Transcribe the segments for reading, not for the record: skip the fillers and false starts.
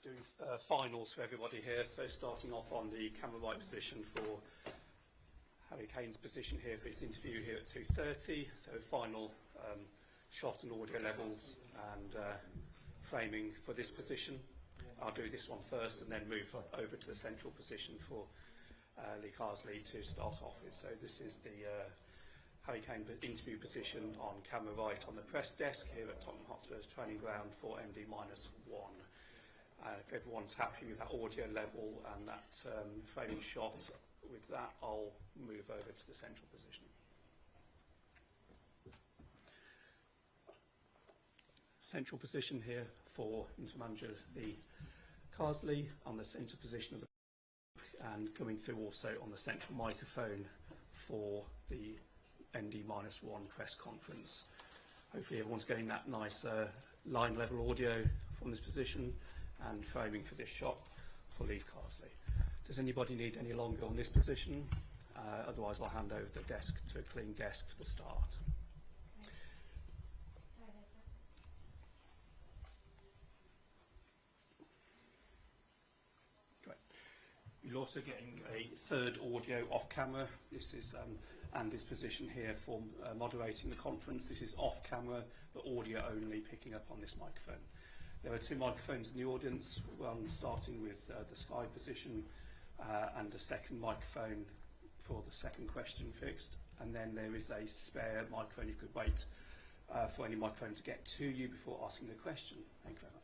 doing finals for everybody here. So starting off on the camera right position for Harry Kane's position here for his interview here at 2:30. So final shot and audio levels and framing for this position. I'll do this one first and then move over to the central position for Lee Carsley to start off with. So this is the Harry Kane interview position on camera right on the press desk here at Tottenham Hotspur's training ground for MD-1. If everyone's happy with that audio level and that framing shot, with that I'll move over to the central position. Central position here for Inter-Manager Lee Carsley on the centre position of the and coming through also on the central microphone for the ND-1 press conference. Hopefully everyone's getting that nice line level audio from this position and framing for this shot for Lee Carsley. Does anybody need any longer on this position? Otherwise I'll hand over the desk to a clean desk for the start. You're also getting a third audio off camera. This is Andy's position here for moderating the conference. This is off camera, but audio only, picking up on this microphone. There are two microphones in the audience, one starting with the Sky position and a second microphone for the second question fixed. And then there is a spare microphone. You could wait for any microphone to get to you before asking the question. Thank you very much.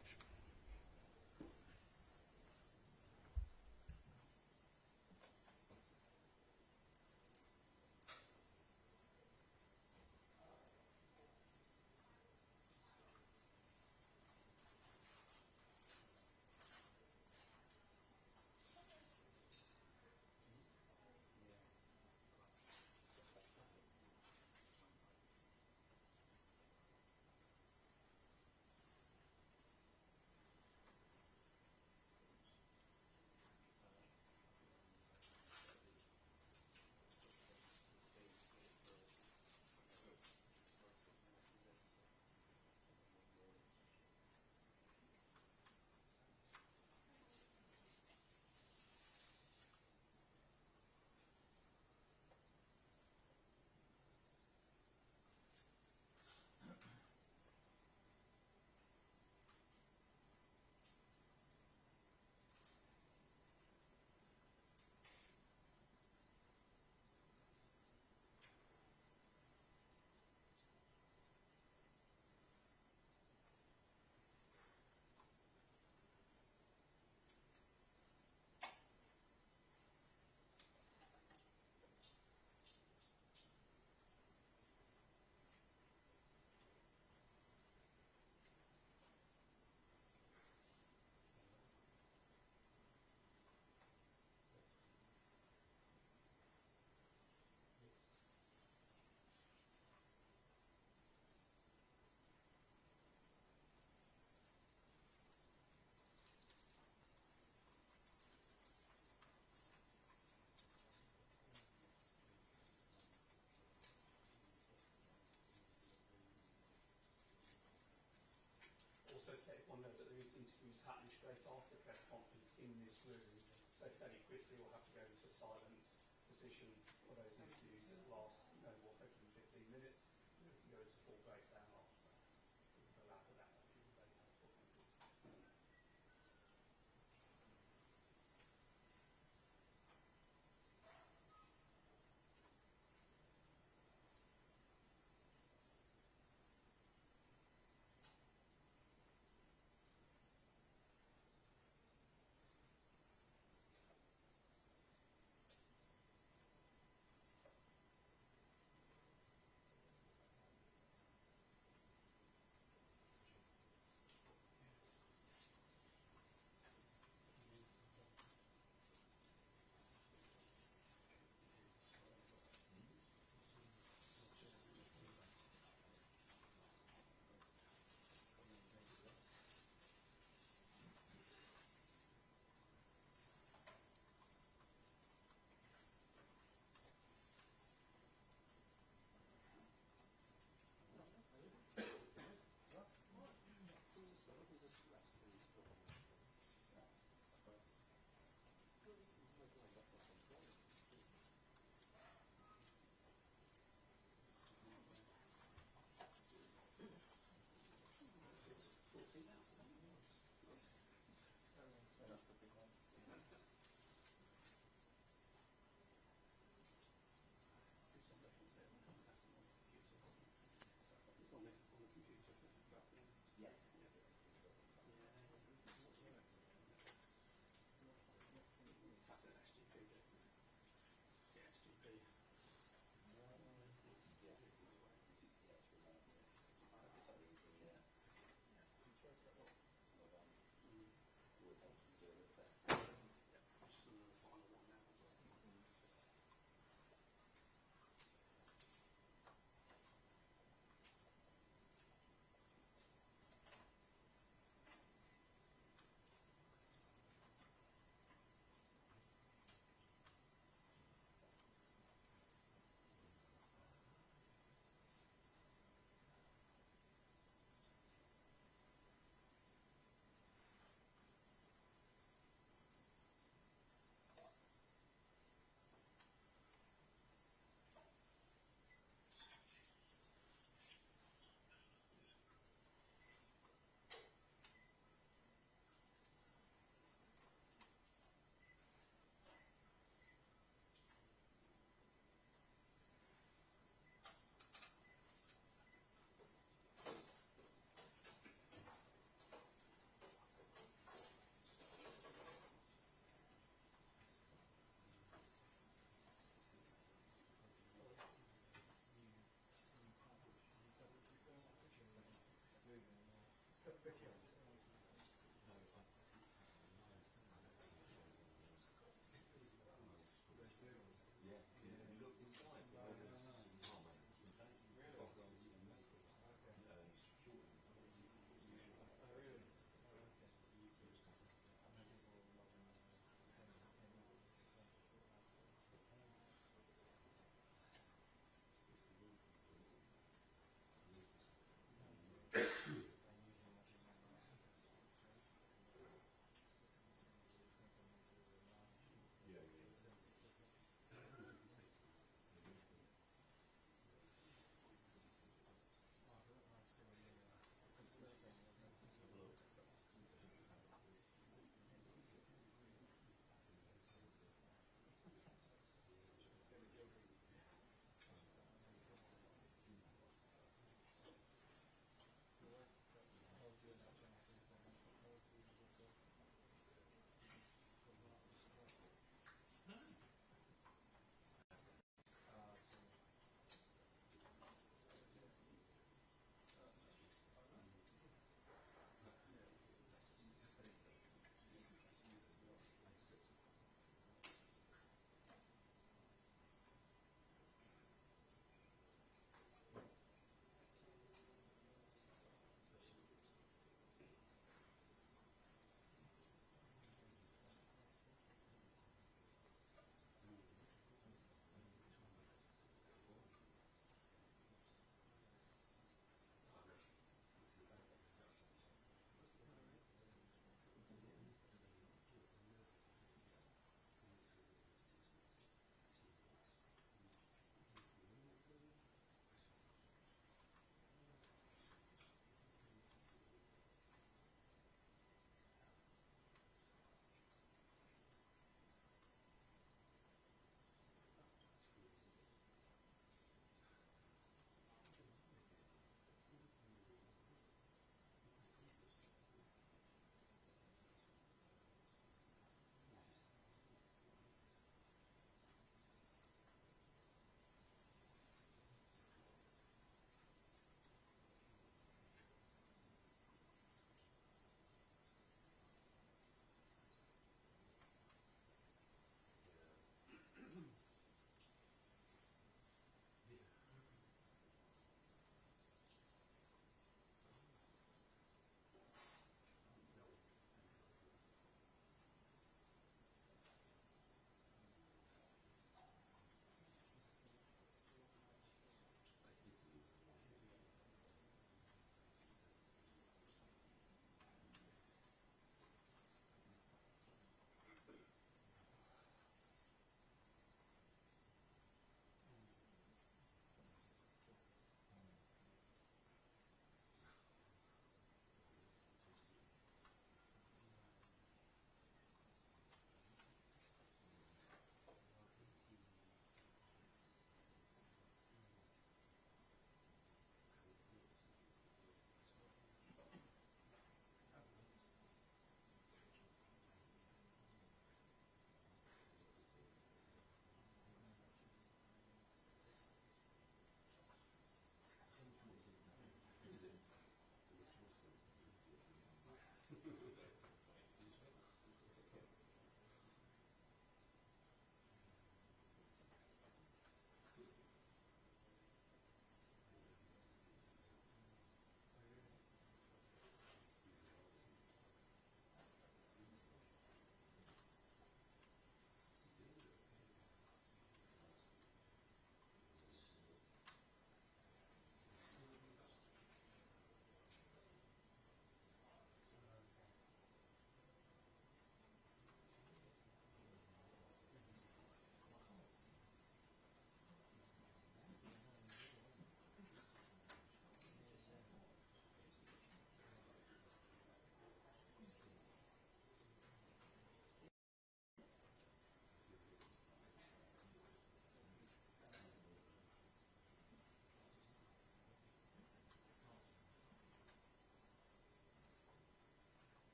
One note that there is interviews happening straight after the press conference in this room, so fairly quickly we'll have to go into a silent position for those interviews that last no more than 15 minutes. We can go into full breakdown after that. So after that, that would be very helpful.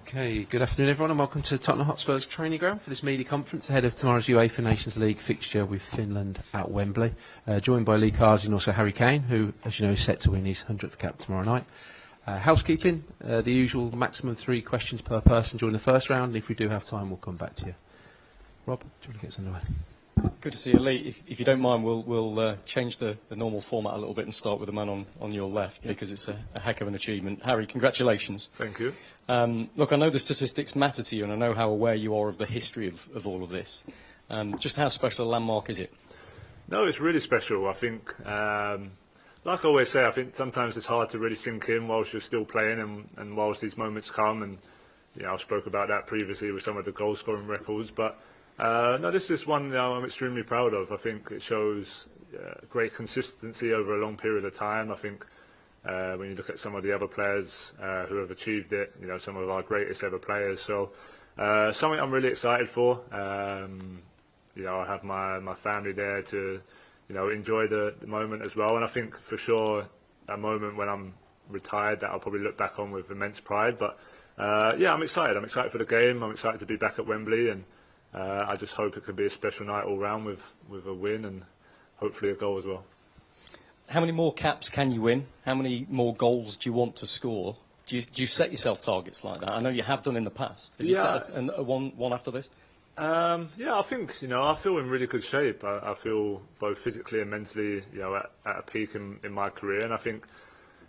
Okay, good afternoon everyone and welcome to Tottenham Hotspur's training ground for this media conference ahead of tomorrow's Uefa Nations League fixture with Finland at Wembley. Joined by Lee Carsley and also Harry Kane, who, as you know, is set to win his 100th cap tomorrow night. Housekeeping, the usual maximum 3 questions per person during the first round. If we do have time, we'll come back to you. Rob, do you want to get us underway? Good to see you, Lee. If you don't mind, we'll change the normal format a little bit and start with the man on your left, because it's a heck of an achievement. Harry, congratulations. Thank you. Look, I know the statistics matter to you, and I know how aware you are of the history of all of this. Just how special a landmark is it? No, it's really special. I think, like I always say, I think sometimes it's hard to really sink in whilst you're still playing and whilst these moments come. And I spoke about that previously with some of the goal-scoring records. But no, this is one I'm extremely proud of. I think it shows great consistency over a long period of time. I think when you look at some of the other players who have achieved it, some of our greatest ever players. So something I'm really excited for. I have my family there to, enjoy the moment as well. And I think for sure a moment when I'm retired that I'll probably look back on with immense pride. But I'm excited. I'm excited for the game. I'm excited to be back at Wembley, and I just hope it can be a special night all round with a win and hopefully a goal as well. How many more caps can you win? How many more goals do you want to score? Do you set yourself targets like that? I know you have done in the past. Have you set one after this? I think, I feel in really good shape. I feel both physically and mentally, at a peak in my career. And I think,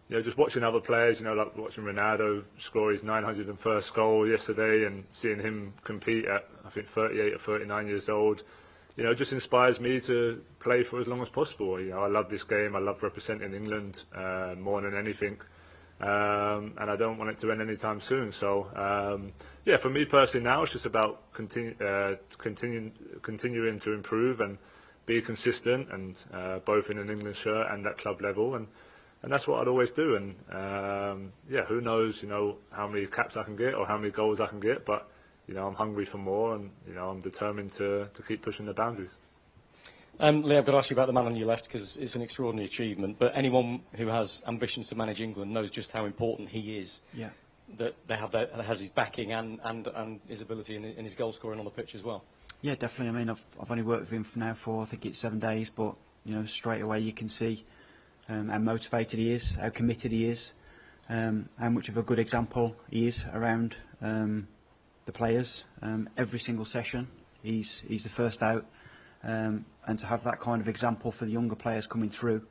just watching other players, like watching Ronaldo score his 901st goal yesterday and seeing him compete at, I think, 38 or 39 years old, just inspires me to play for as long as possible. I love this game. I love representing England more than anything. And I don't want it to end anytime soon. So, for me personally now, it's just about continuing to improve and be consistent, and both in an England shirt and at club level. And that's what I'd always do. And, who knows, how many caps I can get or how many goals I can get. But, I'm hungry for more, and, I'm determined to keep pushing the boundaries. Lee, I've got to ask you about the man on your left, because it's an extraordinary achievement. But anyone who has ambitions to manage England knows just how important he is. Yeah. That has his backing and his ability in his goal scoring on the pitch as well. Yeah, definitely. I mean, I've only worked with him now for I think it's 7 days, but straight away you can see how motivated he is, how committed he is, how much of a good example he is around the players. Every single session, he's the first out. And to have that kind of example for the younger players coming through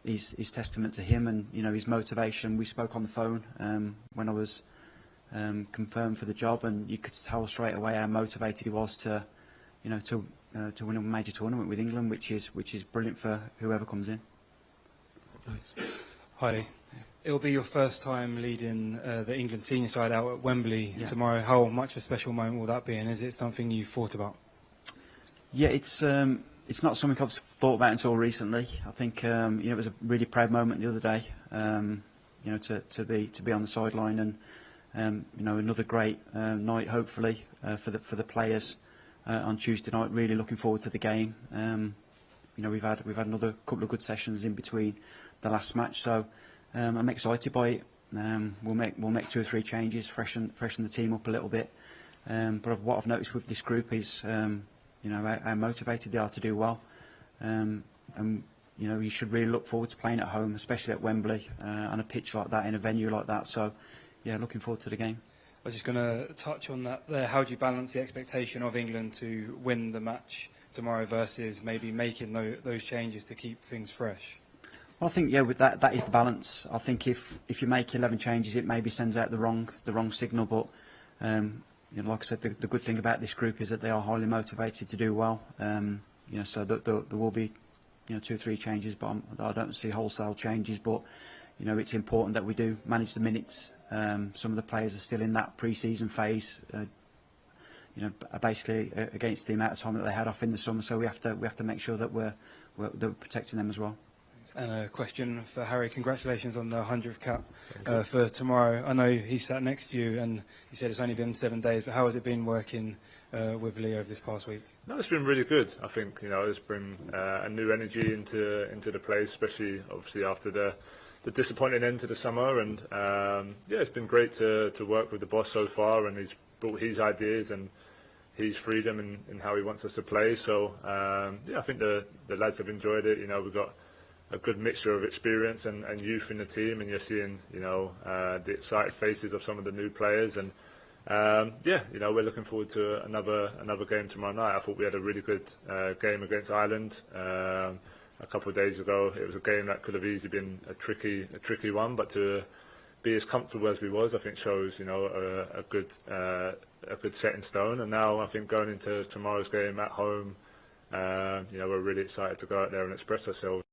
is testament to him and his motivation. We spoke on the phone when I was confirmed for the job, and you could tell straight away how motivated he was to win a major tournament with England, which is brilliant for whoever comes in. Thanks. Hi Lee. It will be your first time leading the England senior side out at Wembley tomorrow. How much of a special moment will that be, and is it something you've thought about? Yeah, it's not something I've thought about until recently. I think it was a really proud moment the other day. To be on the sideline and another great night hopefully for the players on Tuesday night. Really looking forward to the game. We've had another couple of good sessions in between the last match, so I'm excited by it. We'll make 2 or 3 changes, freshen the team up a little bit. But what I've noticed with this group is how motivated they are to do well, and you should really look forward to playing at home, especially at Wembley, on a pitch like that, in a venue like that. So, looking forward to the game. I was just going to touch on that there. How do you balance the expectation of England to win the match tomorrow versus maybe making those changes to keep things fresh? Well, I think with that is the balance. I think if you make 11 changes, it maybe sends out the wrong signal, but. Like I said, the good thing about this group is that they are highly motivated to do well. So there will be 2 or 3 changes, but I don't see wholesale changes. But it's important that we do manage the minutes. Some of the players are still in that pre-season phase. Basically against the amount of time that they had off in the summer. So we have to make sure that we're protecting them as well. And a question for Harry. Congratulations on the 100th cap for tomorrow. I know he sat next to you and you said it's only been 7 days, but how has it been working with Lee over this past week? No, it's been really good. I think there's been a new energy into the place, especially obviously after the the disappointing end to the summer, and yeah, it's been great to work with the boss so far, and he's brought his ideas and his freedom in how he wants us to play. So yeah, I think the lads have enjoyed it. You know, we've got a good mixture of experience and youth in the team, and you're seeing, you know, the excited faces of some of the new players, and yeah, you know, we're looking forward to another game tomorrow night. I thought we had a really good game against Ireland a couple of days ago. It was a game that could have easily been a tricky one, but to be as comfortable as we was, I think shows, you know, a good set in stone. And now I think going into tomorrow's game at home, you know, we're really excited to go out there and express ourselves.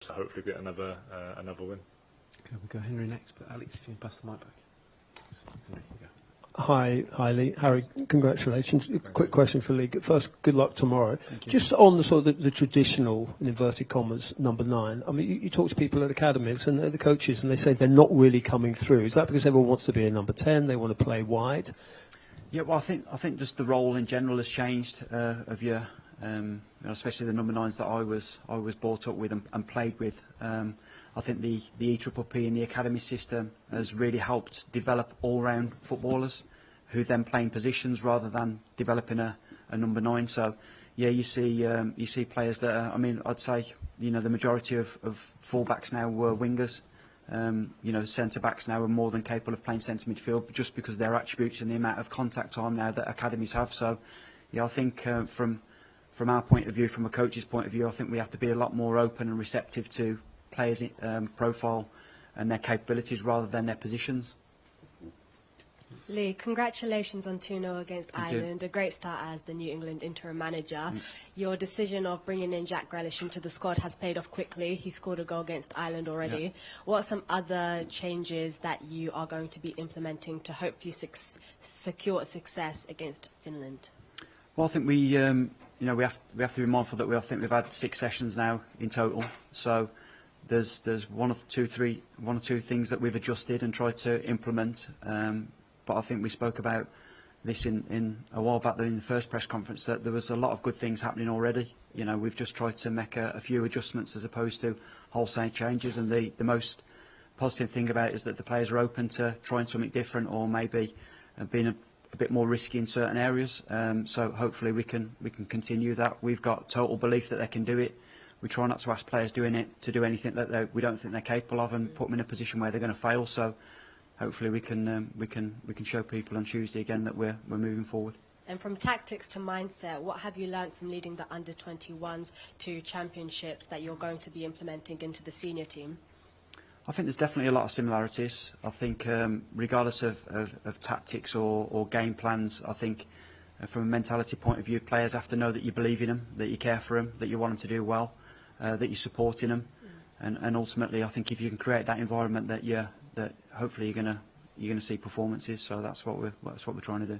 So hopefully get another win. Okay, we'll go Henry next, but Alex, if you can pass the mic back. Henry, you go. Hi, Lee. Harry, congratulations. Quick question for Lee. First, good luck tomorrow. Just on the sort of the traditional, in inverted commas, number 9. I mean, you talk to people at academies and the coaches, and they say they're not really coming through. Is that because everyone wants to be a number 10? They want to play wide? Yeah, well, I think just the role in general has changed of your, you know, especially the number 9s that I was brought up with and played with. I think the EPPP and the academy system has really helped develop all-round footballers who then play in positions rather than developing a number 9. So, yeah, you see players that are, I mean, I'd say, you know, the majority of fullbacks now were wingers. You know, centre-backs now are more than capable of playing centre midfield just because of their attributes and the amount of contact time now that academies have. So, yeah, I think from our point of view, from a coach's point of view, I think we have to be a lot more open and receptive to players' profile and their capabilities rather than their positions. Lee, congratulations on 2-0 against Thank Ireland. A great start as the New England interim manager. Your decision of bringing in Jack Grealish into the squad has paid off quickly. He scored a goal against Ireland already. Yeah. What are some other changes that you are going to be implementing to hopefully secure success against Finland? Well, I think we, you know, we have to be mindful that I think we've had 6 sessions now in total. So there's one or two things that we've adjusted and tried to implement. But I think we spoke about this in a while back in the first press conference, that there was a lot of good things happening already. You know, we've just tried to make a few adjustments as opposed to wholesale changes. And the most positive thing about it is that the players are open to trying something different, or maybe being a bit more risky in certain areas. So hopefully we can continue that. We've got total belief that they can do it. We try not to ask players doing it to do anything that we don't think they're capable of and put them in a position where they're going to fail. So hopefully we can show people on Tuesday again that we're moving forward. And from tactics to mindset, what have you learned from leading the under-21s to championships that you're going to be implementing into the senior team? I think there's definitely a lot of similarities. I think regardless of tactics or game plans, I think from a mentality point of view, players have to know that you believe in them, that you care for them, that you want them to do well, that you're supporting them, and ultimately, I think if you can create that environment, that hopefully you're gonna see performances. So that's what we're trying to do.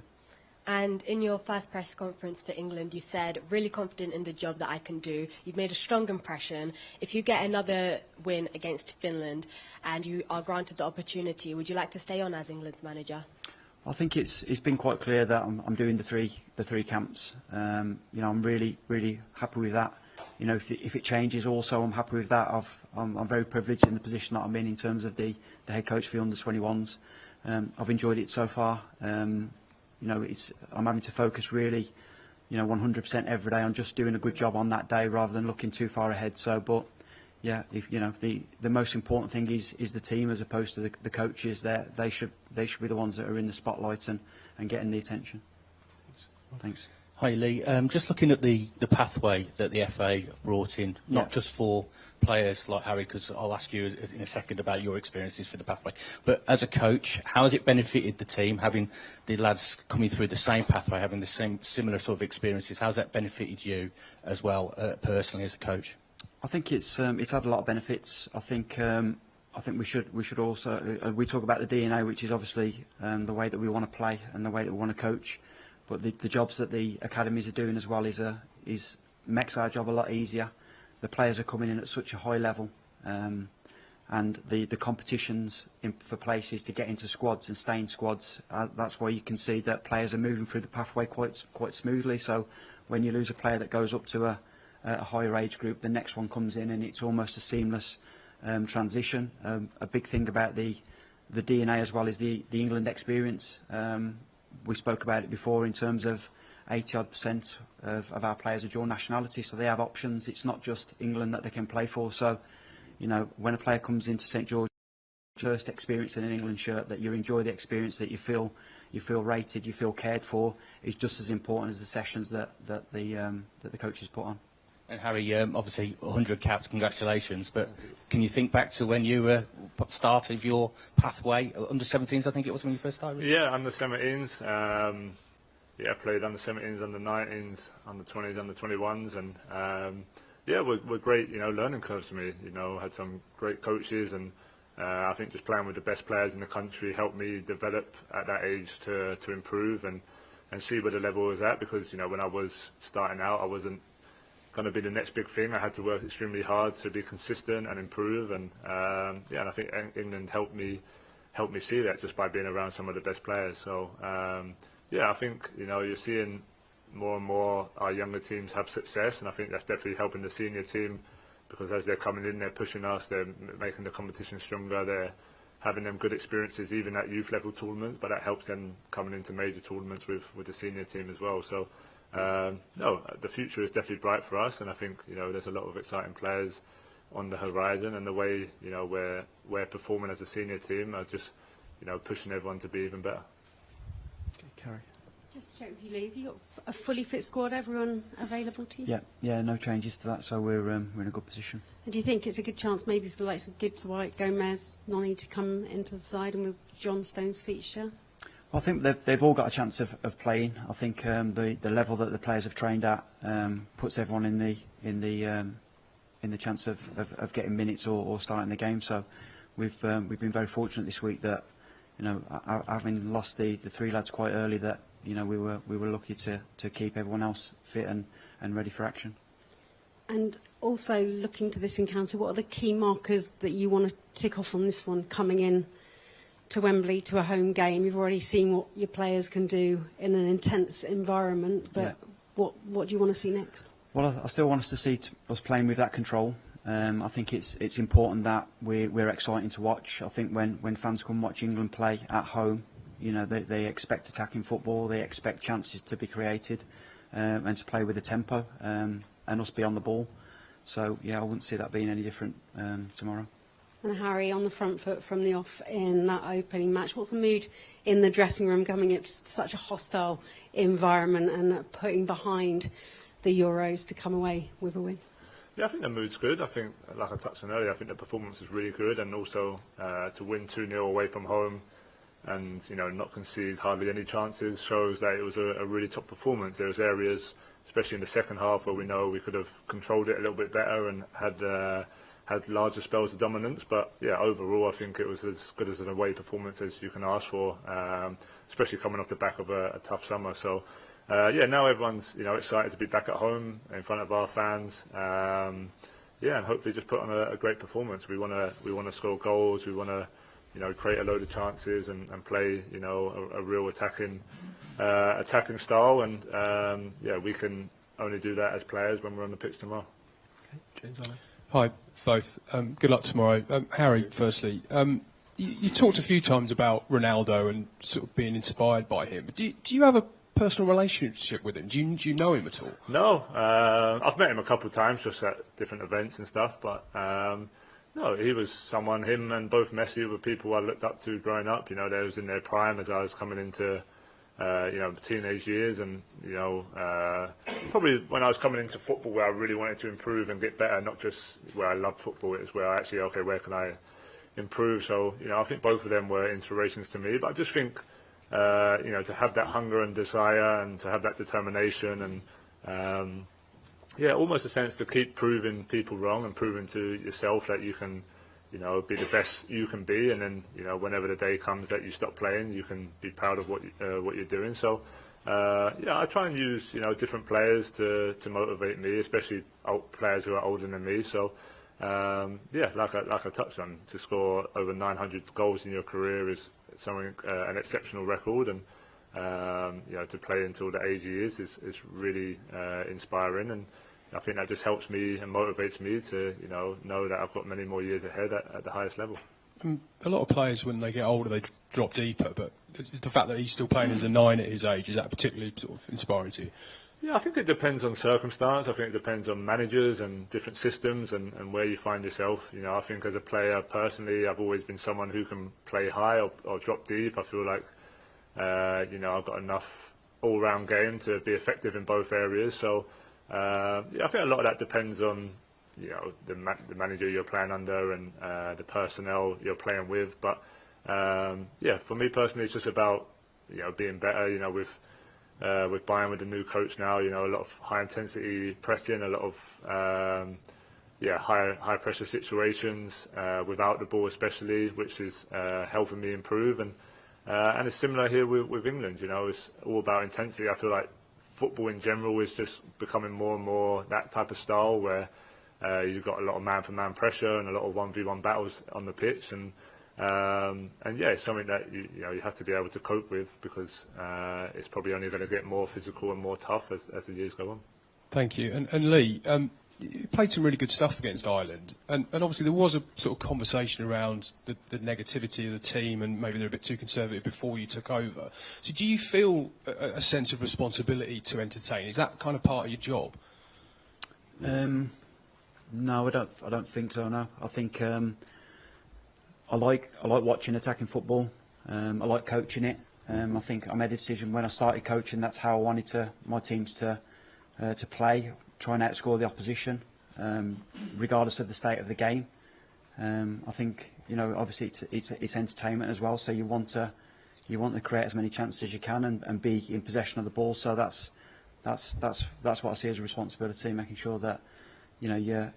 And in your first press conference for England, you said, really confident in the job that I can do. You've made a strong impression. If you get another win against Finland and you are granted the opportunity, would you like to stay on as England's manager? I think it's been quite clear that I'm doing the three camps. You know, I'm really happy with that. You know, if it changes, also I'm happy with that. I'm very privileged in the position that I'm in terms of the head coach for the under-21s. I've enjoyed it so far. You know, I'm having to focus really, you know, 100% every day on just doing a good job on that day rather than looking too far ahead. So, but yeah, if you know, the most important thing is the team as opposed to the coaches. They should be the ones that are in the spotlight and getting the attention. Thanks. Hi Lee, just looking at the pathway that the FA brought in, not just for players like Harry, because I'll ask you in a second about your experiences for the pathway, but as a coach, how has it benefited the team, having the lads coming through the same pathway, having the same similar sort of experiences? How's that benefited you as well, personally as a coach? I think it's had a lot of benefits. I think we should also we talk about the DNA, which is obviously the way that we want to play and the way that we want to coach. But the jobs that the academies are doing as well is makes our job a lot easier. The players are coming in at such a high level, and the competitions for places to get into squads and stay in squads. That's why you can see that players are moving through the pathway quite smoothly. So when you lose a player that goes up to a higher age group, the next one comes in, and it's almost a seamless transition. A big thing about the DNA as well is the England experience. We spoke about it before in terms of 80% of our players are dual nationality, so they have options. It's not just England that they can play for. So, you know, when a player comes into St George, first experience in an England shirt, that you enjoy the experience, that you feel rated, you feel cared for, is just as important as the sessions that the coaches put on. And Harry, obviously 100 caps, congratulations. But can you think back to when you started your pathway, under 17s, I think it was when you first started? Yeah, under 17s. I played under 17s, under 19s, under 20s, under 21s, and were great, learning curves for me. Had some great coaches, and I think just playing with the best players in the country helped me develop at that age to improve and see where the level was at. Because when I was starting out, I wasn't going to be the next big thing. I had to work extremely hard to be consistent and improve, and and I think England helped me see that just by being around some of the best players. So I think you're seeing more and more our younger teams have success, and I think that's definitely helping the senior team, because as they're coming in, they're pushing us, they're making the competition stronger, they're having them good experiences even at youth level tournaments, but that helps them coming into major tournaments with the senior team as well. So the future is definitely bright for us, and I think there's a lot of exciting players on the horizon, and the way we're performing as a senior team are just pushing everyone to be even better. Okay, Carrie. Just check with you, Lee. Have you got a fully fit squad? Everyone available to you? Yeah, no changes to that, so we're in a good position. And do you think it's a good chance maybe for the likes of Gibbs, White, Gomez, Noni to come into the side and with John Stones' feature? Well, I think they've all got a chance of playing. I think the level that the players have trained at puts everyone in the chance of getting minutes or starting the game. So we've been very fortunate this week that having lost the three lads quite early, that we were lucky to keep everyone else fit and ready for action. And also looking to this encounter, what are the key markers that you want to tick off on this one coming in to Wembley, to a home game? You've already seen what your players can do in an intense environment, but what do you want to see next? Well, I still want us to see us playing with that control. I think it's important that we're exciting to watch. I think when fans come watch England play at home, they expect attacking football, they expect chances to be created, and to play with the tempo, and us be on the ball. So I wouldn't see that being any different tomorrow. And Harry, on the front foot from the off in that opening match, what's the mood in the dressing room coming into such a hostile environment and putting behind the Euros to come away with a win? Yeah, I think the mood's good. I think, like I touched on earlier, I think the performance is really good, and also to win 2-0 away from home and not concede hardly any chances shows that it was a really top performance. There was areas, especially in the second half, where we know we could have controlled it a little bit better and had larger spells of dominance. But overall, I think it was as good as an away performance as you can ask for, especially coming off the back of a tough summer. So now everyone's excited to be back at home in front of our fans. And hopefully just put on a great performance. We want to score goals. We want to create a load of chances and play a real attacking style. And we can only do that as players when we're on the pitch tomorrow. Okay, James Allen. Hi, both. Good luck tomorrow. Harry, firstly, you talked a few times about Ronaldo and sort of being inspired by him. But do you have a personal relationship with him? Do you know him at all? No, I've met him a couple of times just at different events and stuff. But no, he was someone. Him and both Messi were people I looked up to growing up. They was in their prime as I was coming into teenage years, and probably when I was coming into football, where I really wanted to improve and get better, not just where I loved football. It was where I actually where can I improve? So I think both of them were inspirations to me. But I just think to have that hunger and desire, and to have that determination, and almost a sense to keep proving people wrong and proving to yourself that you can be the best you can be, and then whenever the day comes that you stop playing, you can be proud of what you're doing. So I try and use different players to motivate me, especially players who are older than me. So like I touched on, to score over 900 goals in your career is something an exceptional record, and to play until the age he is really inspiring. And I think that just helps me and motivates me to know that I've got many more years ahead at the highest level. A lot of players, when they get older, they drop deeper, but it's the fact that he's still playing as a 9 at his age, is that particularly sort of inspiring to you? Yeah, I think it depends on circumstance. I think it depends on managers and different systems and where you find yourself. I think as a player, personally, I've always been someone who can play high or drop deep. I feel like, I've got enough all-round game to be effective in both areas. So, I think a lot of that depends on, the manager you're playing under and the personnel you're playing with. But, for me personally, it's just about, being better, with Bayern with the new coach now, a lot of high intensity pressing, a lot of high pressure situations without the ball especially, which is helping me improve. And it's similar here with England. It's all about intensity. I feel like football in general is just becoming more and more that type of style where you've got a lot of man-for-man pressure and a lot of 1v1 battles on the pitch. And it's something that you have to be able to cope with because it's probably only going to get more physical and more tough as the years go on. Thank you. And Lee, you played some really good stuff against Ireland, and obviously there was a sort of conversation around the negativity of the team and maybe they're a bit too conservative before you took over. So do you feel a sense of responsibility to entertain? Is that kind of part of your job? No, I don't think so. No, I think I like watching attacking football. I like coaching it. I think I made a decision when I started coaching. That's how I wanted my teams to play, try and outscore the opposition, regardless of the state of the game. I think obviously it's entertainment as well. So you want to create as many chances as you can and be in possession of the ball. So that's what I see as a responsibility, making sure that you're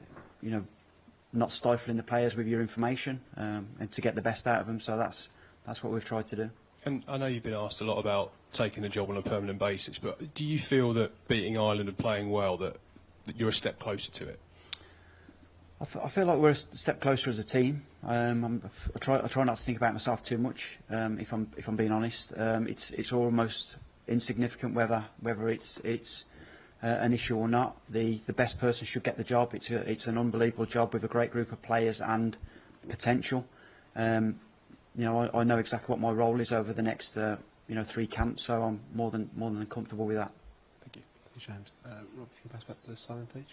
not stifling the players with your information and to get the best out of them. So that's what we've tried to do. And I know you've been asked a lot about taking the job on a permanent basis, but do you feel that beating Ireland and playing well, that you're a step closer to it? I feel like we're a step closer as a team. I try not to think about myself too much. If I'm being honest, it's almost insignificant whether it's an issue or not. The best person should get the job. It's an unbelievable job with a great group of players and potential. I know exactly what my role is over the next 3 camps, so I'm more than comfortable with that. Thank you. Thank you, James. Rob, if you can pass back to Simon, please.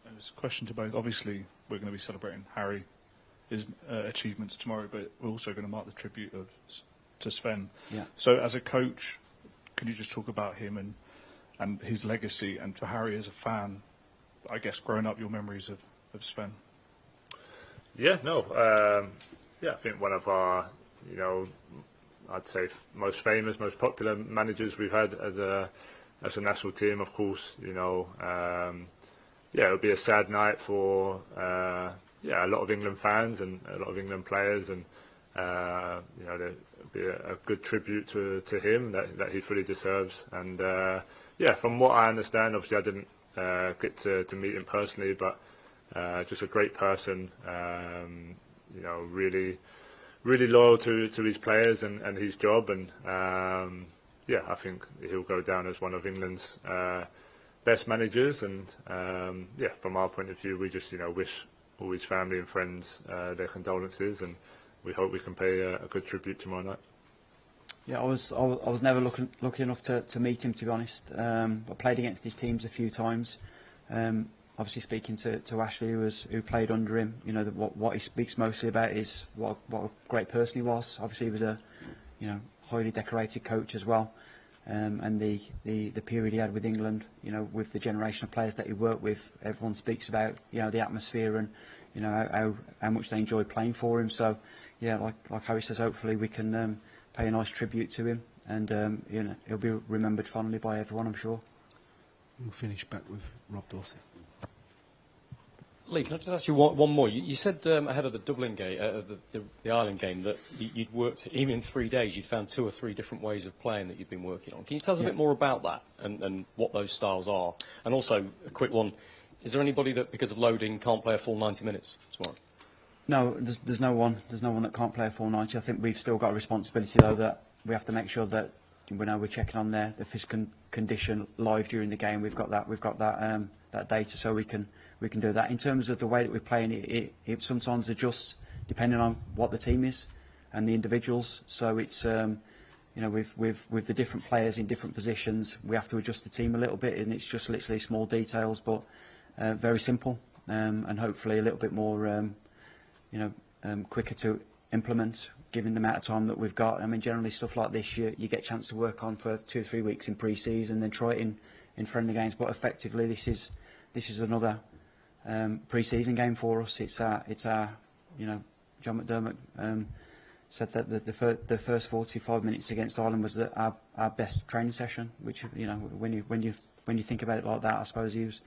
There's a question to both. Obviously, we're going to be celebrating his achievements tomorrow, but we're also going to mark the tribute to Sven. Yeah. So, as a coach, can you just talk about him and his legacy, and for Harry as a fan, I guess growing up, your memories of Sven? I think one of our, I'd say most famous, most popular managers we've had as a national team. Of course, it would be a sad night for a lot of England fans and a lot of England players, and there'd be a good tribute to him that he fully deserves. And from what I understand, obviously I didn't get to meet him personally, but just a great person, really loyal to his players and his job, and I think he'll go down as one of England's best managers. And from our point of view, we just wish all his family and friends their condolences, and we hope we can pay a good tribute tomorrow night. Yeah, I was never lucky enough to meet him, to be honest. I played against his teams a few times. Obviously, speaking to Ashley, who played under him, what he speaks mostly about is what a great person he was. Obviously, he was a highly decorated coach as well, and the period he had with England, with the generation of players that he worked with, everyone speaks about the atmosphere and how much they enjoyed playing for him. So like Harry says, hopefully we can pay a nice tribute to him, and he'll be remembered fondly by everyone, I'm sure. We'll finish back with Rob Dorsey. Lee, can I just ask you one more? You said ahead of the Dublin game, the Ireland game, that you'd worked, even in 3 days, you'd found 2 or 3 different ways of playing that you'd been working on. Can you tell us a bit more about that and what those styles are? And also, a quick one, is there anybody that, because of loading, can't play a full 90 minutes tomorrow? No, there's no one that can't play a full 90. I think we've still got a responsibility, though, that we have to make sure that we're checking on their physical condition live during the game. We've got that data, so we can do that. In terms of the way that we're playing, it sometimes adjusts depending on what the team is and the individuals. So it's with the different players in different positions, we have to adjust the team a little bit, and it's just literally small details, but very simple, and hopefully a little bit more quicker to implement, given the amount of time that we've got. I mean, generally stuff like this you get a chance to work on for 2 or 3 weeks in pre-season, then try it in friendly games. But effectively, this is another pre-season game for us. It's our John McDermott said that the first 45 minutes against Ireland was our best training session. Which when you think about it like that, I suppose he's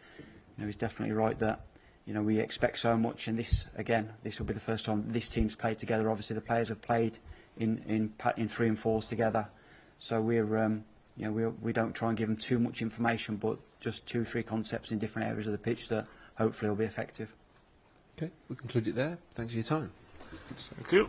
definitely right that. We expect so much, and this will be the first time this team's played together. Obviously, the players have played in 3 and 4s together, so we don't try and give them too much information, but just 2 or 3 concepts in different areas of the pitch that hopefully will be effective. Okay, we'll conclude it there. Thanks for your time. Thank you.